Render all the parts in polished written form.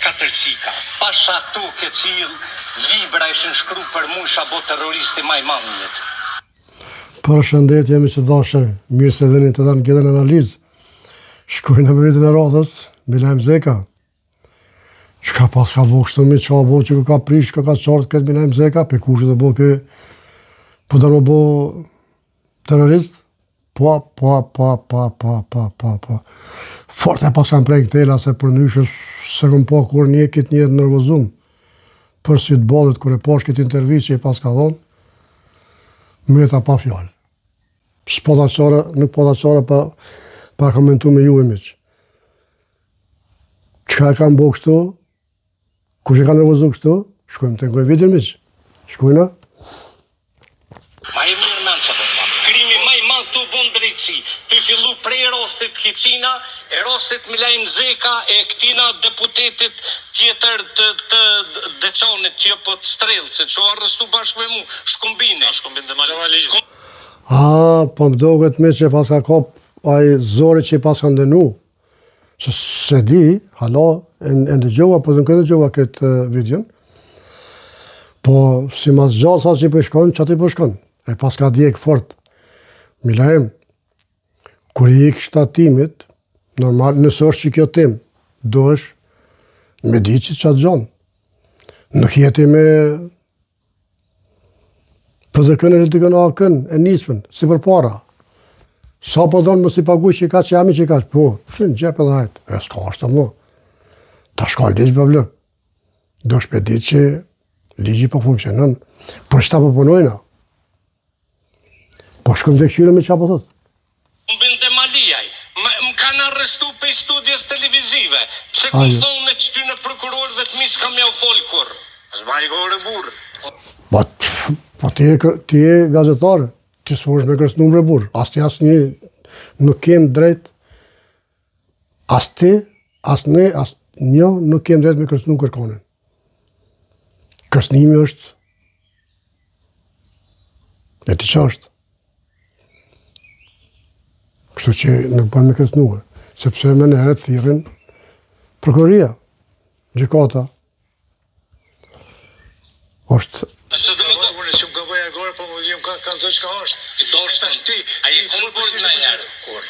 katër qika. Pasha tuke që libra ishin shkru për mu isha bo terroristi maj madhënjët. Përshëndetje, jemi që dashër, mirë se veni të dhanë këtë analizë. Shkojnë në mëritin e radhës, Milajm Zeka. Qka pas ka bo kështu mi, qa bo që ka prish, ka qartë këtë Milajm Zeka, pe kur që të bo kë, po të në bo terrorist, pa. Fort e pas kam prej këtela, se për nyshës se këm pa kur një këtë një të nervozum, për si të bodët, kër e pash këtë intervjis që i pas ka dhonë, mërita pa fjallë. Nuk po da qara pa komentu me ju e miq. Qka e kam bo kështu, kush e ka nervozu kështu, shkojmë të ngoj vidin miq. Shkojna. Ma e mirë men që po thamë. Krimi maj madh të bon drejtësi. Të fillu prej rostit Kicina, e rostit Milajm Zeka, e këtina deputetit tjetër të deçanit që po të strelësit, që o arrestu bashkë me mu, Shkumbine. Shkumbine dhe Mali. Po më doget me që pas ka kop aj zori që i pas ka ndenu. Që se di, hala, e ndëgjova, po të në këtë ndëgjova këtë vidion. Po si mas gjallë sa që i përshkon, që ati përshkon. E pas ka djek fort. Milajm, kur i ikë shtatimit, normal, nësë është që kjo tim, do është me di që qatë gjanë. Nuk jeti me PZK-n e RTK-n AK-n e nispën, si për para. Sa po donë më si paguj që i ka që jam i që i ka që, po, shënë gjep edhe hajtë. E s'ka është të mu. Ta shka ligjë për vlëk. Do shpedit që ligji po funksionën. Për qëta po punojna. Po shkëm të këshyre me qa po thot. Shkumbin dhe Malijaj, më kanë arrestu për studies televizive. Pse ku thonë që ty në prokurorëve të mis kam ja u folë kur. Zbaj gore burë. Po ti e gazetarë, ti s'mosh me kërës numre burë. As ti as një nuk kem drejt, as ti, as ne, as një nuk kem drejt me kërës numre kërkonin. Kërësnimi është, e ti qa është. Kështu që nuk bën me kërës numre, sepse me në heret thirin prokuroria, gjykata. është... Që më gëbëj e gore, po më vjem ka të qka është. I do është ti. A i komë bërë në herë? Kur?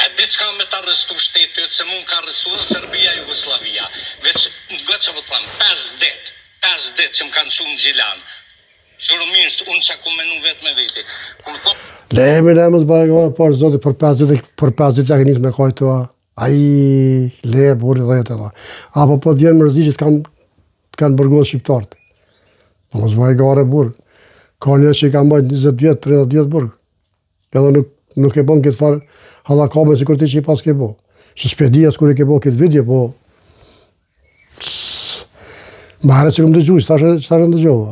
E di qka me të arrestu shtetit, se mund ka arrestu dhe Serbia, Jugoslavia. Veç, nga që më të thamë, 5 dit që më kanë qunë Gjilan. Shurëmirës, unë që ku menu vetë me veti. Këmë thonë... Lejemi, të bëjë gore, por zoti, për 5 dit ja ke njës me kajtua. Aji, leje, burri dhejtë edhe. Apo po djenë mërzi që kanë bërgohë shqiptartë. Po mos bëjë gare burg. Ka një që i ka mbajt 20 vjetë, 30 vjetë burg. Edhe nuk e bon këtë farë halakabe si kur ti që i pas ke bo. Që s'pedia s'kur i ke bo këtë vidje, po... Ma herë që këmë të gjujë, që ta rëndë gjova.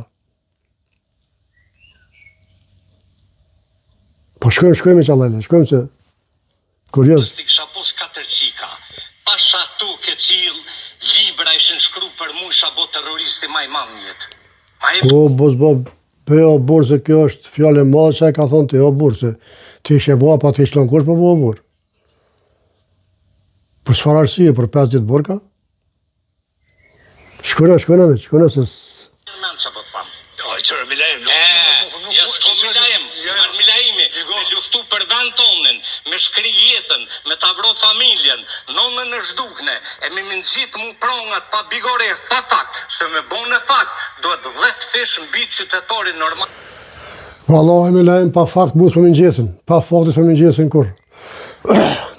Po shkojmë që allajle, shkojmë që... Kurios. Stik shapos 4 qika. Pasha tuke që libra ishin shkru për mu isha bo terroristi maj madhënjët. Po, bëjo burë, se kjo është fjallë e madhë që e ka thonë të jo burë, se ti ishe boa, pa ti ishtë lanë kush për boa burë. Për s'far arsye, për 5 ditë burë ka? Shkona, se... Men që po të thamë. Ja, i qërë Milajm. S'ko Milajm, Milajmi, me luftu për vend tonin, me shkri jetën, me ta vro familjen, nonën e zhdukne, e me mëngjit mu prongat pa bigoret, pa fakt, se me bon e fakt, duhet 10 fish në bitë qytetarin normal. Vallahi Milajm, pa fakt mu s'me mëngjesin, pa fakti s'me mëngjesin kur.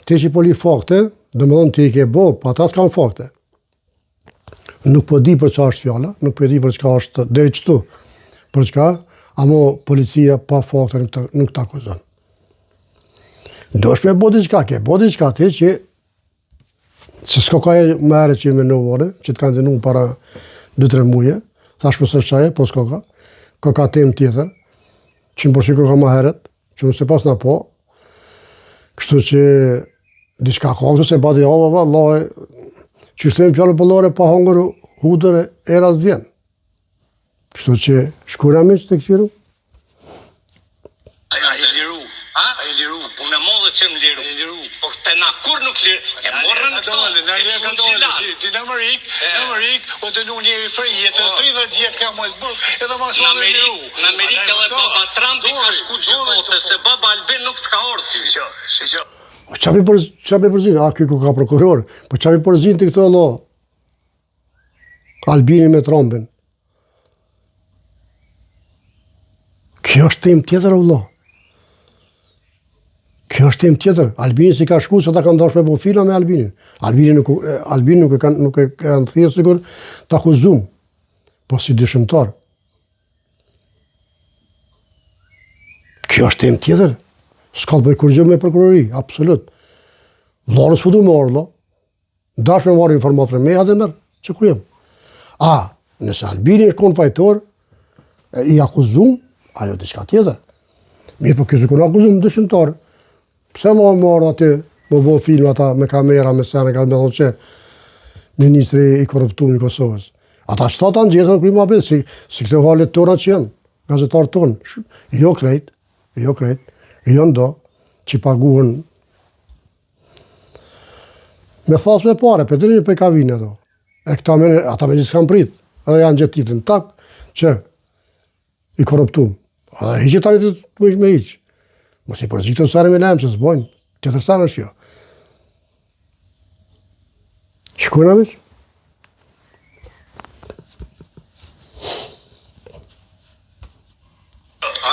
Ti që po li fakte, dhe me thonë ti i ke bo, pa ta s'kan fakte. Nuk po di për qa është fjalla, nuk po di për çka është deri qëtu, për çka, amo policia pa fakte nuk ta akuzon. Do është me bo diqka, ke bo diqka ti që se s'ko ka e mere që i me nëvore, që të kanë dinu para 2-3 muje, thash për së qaje, po s'ko ka tem tjetër, që më përshiko ka ma heret, që më se pas në po, kështu që diqka ka, kështu se badi ava, Allah, që shtem fjallë pëllore pa hongër hudër e eras vjen. Kështu që shkura me që të kësiru? A i liru. Punë e modhe që më liru. Po të na kur nuk e morën këto, e çunë Gjilan. Ti në Amerikë, o të nuk njeri për jetë, 30 vjetë ka mojtë burg, edhe mas Në Amerikë edhe baba Trumpi ka shku gjikote, se baba Albin nuk të ka orë. Shqo. Qa me përzin? A, kjo ka prokuror. Po qa me përzin të këto allo? Albini me Trumpin. Kjo është tem tjetër, Allah. Kjo është tem tjetër. Albini si ka shku, se ta ka ndash me po fila me Albinin. Albini nuk e kanë thirë sigur të akuzum, po si dëshimtar. Kjo është tem tjetër. S'ka të bëj kur gjë me prokurori, absolut. Lorës pëdu me orë, dash me marrë informatër me, edhe mërë, që ku jem. A, nëse Albini është konë fajtor, i akuzum, ajo diçka tjetër. Mirë për kësë kënë akuzum dëshimtar. Pse la më marrë aty, më bo film ata me kamera, me sene, ka me thonë që ministri i korruptum i Kosovës. Ata qëta në gjesën kërë ma bëtë, si këtë halet tona që janë, gazetarë tonë. Jo krejt, jo ndo, që paguhen me thasë me pare, për të një për kavinë ato. E këta ata me gjithë s'kan prit, edhe janë gjithë titën tak, që i korruptum. Edhe hiqë tani të më ishë me hiqë. Mos i përzi këto sare me lemë që s'bojnë, që të sare është kjo. Shkojnë amish?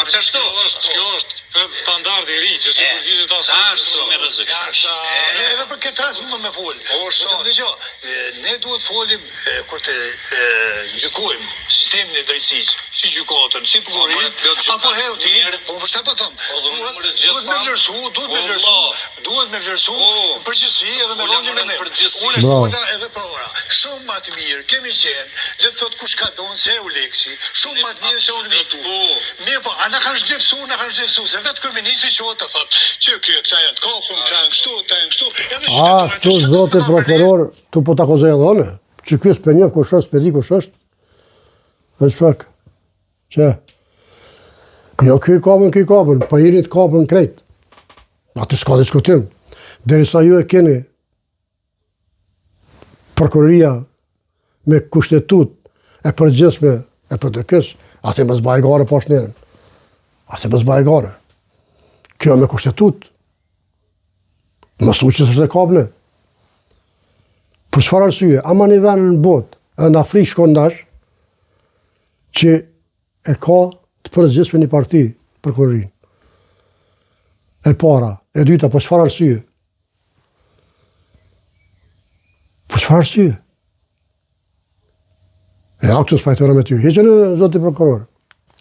Kjo është standardi i ri që si përgjigjet asë. Sa është shumë i rrezikshëm. Edhe për këtë rast më me folë. Ne duhet folim kur të gjykojmë sistemin e drejtësisë, si gjykatën, si prokurorin, apo heutin, po për shta po thëmë, duhet me vlerësu përgjithësi edhe me roni me ne. Unë e fola edhe për ora. Shumë ma të mirë, kemi qenë, le të thot kush ka donë se Euleksi, shumë ma të mirë se Urmitu. Mirë po, a na kanë shdefsu, se vetë kërministri që të thot, që kjo këta janë kapëm, këta janë kështu, A, tu zote prokuror, tu po t'akuzoj edhe one, që kjo s'pe një kush është, s'pe di kush është. Dhe shpek, që? Jo, kjo i kapën, pa irit kapën krejt. Aty s'ka diskutim. Derisa ju e keni prokuroria me kushtetut e përgjithshme e PDK-s, atë më zbaj gare pas njerën. Atë më zbaj gare. Kjo me kushtetut. Mësu që sështë e kapëne. Për çfarë arsye, ama një venë në botë, edhe në Afrikë shkon dash, që e ka të përgjithshme një parti prokurorin. E para, e dyta, për çfarë arsye? Për çfarë arsye? E aktu s'pajtore me ty. Heqe në zoti prokuror.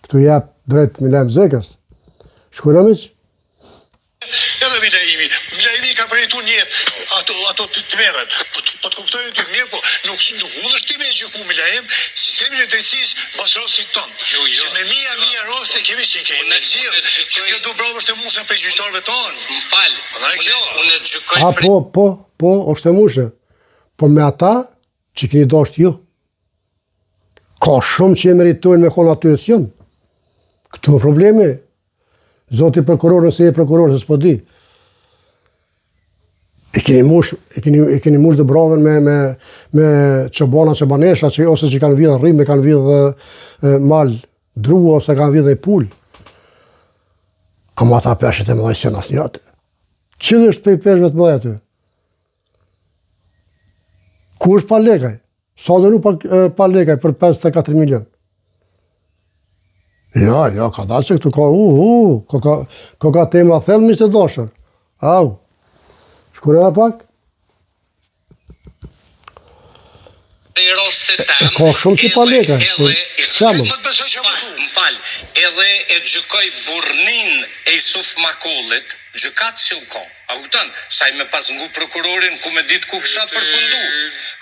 Këtu jep drejt Milajm Zekës. Shkojnë amiq? Edhe Milajmi ka përjetu njët, ato të merët. Po të kuptojnë ty mirë, po nuk mund është ti me gjyku Milajm, sistemin e drejtësisë pas rastit tonë. Se me mija raste kemi si kemi në zirë, që kjo du bravo është e mushën për gjyqtarëve tonë. Më falë, unë e gjykoj A, po, është e mushë. Po me ata që keni dasht ju. Ka shumë që e meritojnë me konë aty e s'jën. Këtu e problemi. Zoti prokuror nëse e prokuror se s'po di. E keni mush dhe braven me qëbana qëbanesha, ose që kanë vidhë rrimë, kanë vidhë mal drua, ose kanë vidhë e pull. Ama ata peshët e mëdhaj s'jën asë njëtë. Qëllë është pej peshëve të mëdhaj aty? Ku është pa lekaj? Sa dhe nuk pa lekaj për 54 milion? Ja, ka dalë që këtu ka tema thellë mi se doshër. Au, shkune dhe pak? Ka shumë që pa lekaj. Më falë, edhe e gjykoj burnin e Isuf Makollit, gjykat si u kon. A kupton, sa i me pas ngu prokurorin ku me ditë ku kësha përfundu.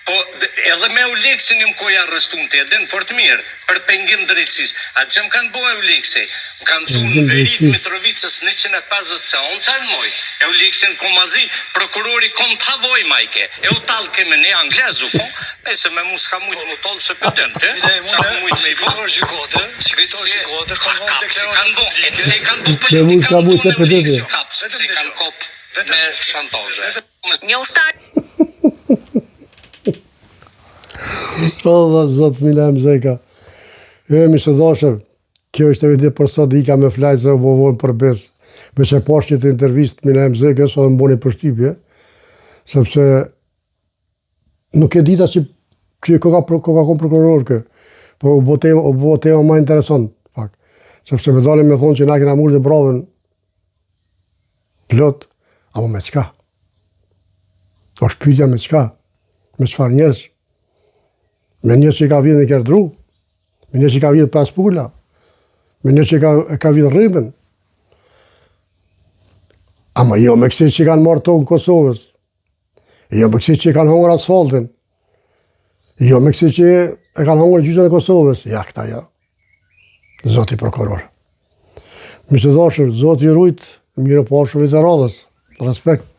Po edhe me Euleksin im ko ja arrestun të edhin fort mirë për pengim drejtësisë. A që më kanë bo Eulekse? Më kanë qunë Verit Mitrovicës 150 seanca në moj. Euleksin komazi, prokurori kom të havoj majke. E u talë keme në anglezu ko, e se me mu s'ka mujtë mu tollë se pëtën të. Qa mujtë me i bo. Si kanë bo, se kanë bo Me mu s'ka mujtë se pëtën të. Se kanë kop me shantazhe. Një ushtar Allah, zot Milem Zeka. Mi së dashër, kjo është e vidi për sot ika me flajtë se u bovojnë për besë. Me që pashtë që të intervist Milem Zeka, së dhe më boni përshtypje, sepse nuk e dita që koka kom prokuror kë, po u bo tema ma interesant, fakt. Sepse me dalim me thonë që na kena murë dhe bravën plot, ama me qka? O shpytja me qka? Me qfar njerës? Me njerës që ka vidhë në kërë dru, me njerës që ka vidhë 5 pula, me njerës që ka vidhë rrëmën. Ama jo me kësi që kanë marrë tokën Kosovës, jo me kësi që kanë hongër asfaltin, jo me kësi që e kanë hongër gjyqën e Kosovës, ja këta ja, zoti prokuror. Mi që dashër, zoti rujt, mire pashëve të radhës, respekt.